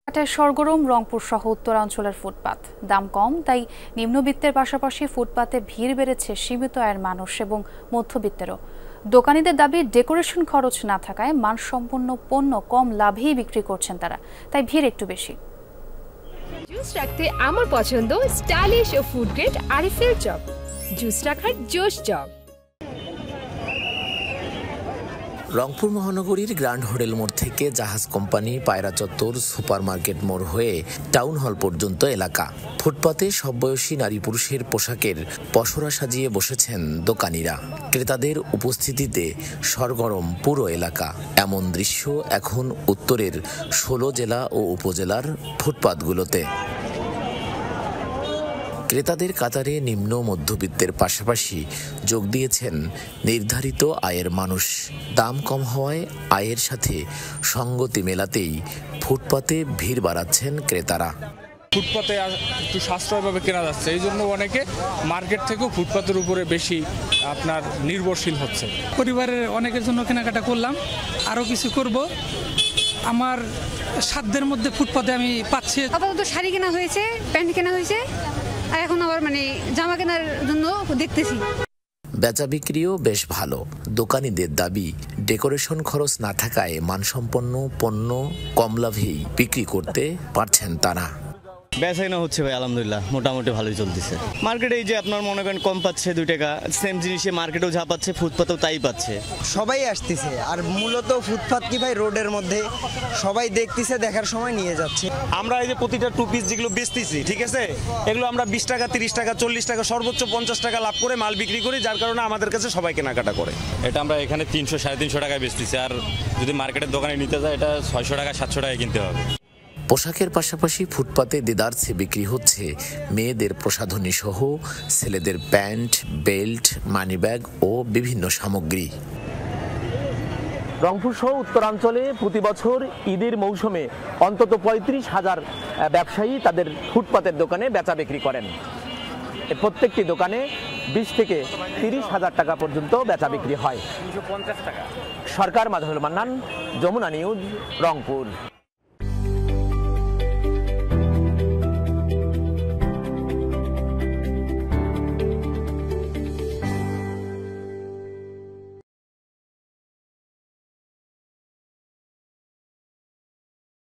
সরগরম রংপুর সহ উত্তরাঞ্চলের ফুটপাত দাম কম, তাই নিম্নবিত্তের পাশাপাশি ফুটপাতে ভিড় বেড়েছে সীমিত আয়ের মানুষ এবং মধ্যবিত্তেরও। দোকানীদের দাবি ডেকোরেশন খরচ না থাকায় মানসম্পন্ন পণ্য কম লাভেই বিক্রি করছেন তারা, তাই ভিড় একটু বেশি। জুস রাখতে আমার পছন্দ স্টাইলিশ ও ফুড গ্রেড আরিফেল চপ। জুস রাখার জোশ চপ। রংপুর মহানগরীর গ্র্যান্ড হোটেল মোড় থেকে জাহাজ কোম্পানি, পায়রা চত্বর, সুপারমার্কেট মোড় হয়ে টাউন হল পর্যন্ত এলাকা। ফুটপাতে সব বয়সী নারী পুরুষের পোশাকের পসরা সাজিয়ে বসেছেন দোকানিরা। ক্রেতাদের উপস্থিতিতে সরগরম পুরো এলাকা। এমন দৃশ্য এখন উত্তরের 16 জেলা ও উপজেলার ফুটপাতগুলোতে। ক্রেতাদের কাতারে নিম্ন মধ্যবিত্তের পাশাপাশি যোগ দিয়েছেন নির্ধারিত আয়ের মানুষ। দাম কম হওয়ায় আয়ের সাথে সঙ্গতি মেলাতেই ফুটপাতে ভিড় বাড়াচ্ছেন ক্রেতারা। ফুটপাতে একটু সাশ্রয়ভাবে কেনা যাচ্ছে, এই জন্য অনেকে মার্কেট থেকেও ফুটপাতের উপরে বেশি আপনার নির্ভরশীল হচ্ছে। পরিবারের অনেকের জন্য কেনাকাটা করলাম, আরও কিছু করব। আমার সাধ্যের মধ্যে ফুটপাতে আমি পাচ্ছি। আপাতত শাড়ি কেনা হয়েছে, প্যান্ট কেনা হয়েছে, আর এখন আবার জামা কেনার জন্য দেখতেছি। বেচা বিক্রিও বেশ ভালো। দোকানীদের দাবি ডেকোরেশন খরচ না থাকায় মানসম্পন্ন পণ্য কম লাভেই বিক্রি করতে পারছেন তারা। বেচাকেনা হচ্ছে ভাই, আলহামদুলিল্লাহ মোটামুটি ভালোই চলতেছে। মার্কেটে এই যে আপনার মনে করেন কম পাচ্ছে 2 টাকা, সেম জিনিসে মার্কেটেও যা পাচ্ছে ফুটপাতেও তাই পাচ্ছে। সবাই আসতেছে, আর মূলত ফুটপাত কি ভাই রোডের মধ্যে সবাই দেখতেছে, দেখার সময় নিয়ে যাচ্ছে। আমরা এই যে প্রতিটা 2 পিস যেগুলো বেচতেছি, ঠিক আছে, এগুলো আমরা 20 টাকা, 30 টাকা, 40 টাকা, সর্বোচ্চ 50 টাকা লাভ করে মাল বিক্রি করি, যার কারণে আমাদের কাছে সবাই কেনাকাটা করে। এটা আমরা এখানে 300 350 টাকায় বেচতেছি, আর যদি মার্কেটের দোকানে নিতে যায় এটা 600 টাকা 700 টাকায় কিনতে হবে। পোশাকের পাশাপাশি ফুটপাতে দেদারসে বিক্রি হচ্ছে মেয়েদের প্রসাধনী সহ ছেলেদের প্যান্ট, বেল্ট, মানিব্যাগ ও বিভিন্ন সামগ্রী। রংপুর সহ উত্তরাঞ্চলে প্রতি বছর ঈদের মৌসুমে অন্তত 35,000 ব্যবসায়ী তাদের ফুটপাতের দোকানে বেচা বিক্রি করেন। প্রত্যেকটি দোকানে 20 থেকে 30,000 টাকা পর্যন্ত বেচা বিক্রি হয়। সরকার মাধবুল মান্নান, যমুনা নিউজ, রংপুর।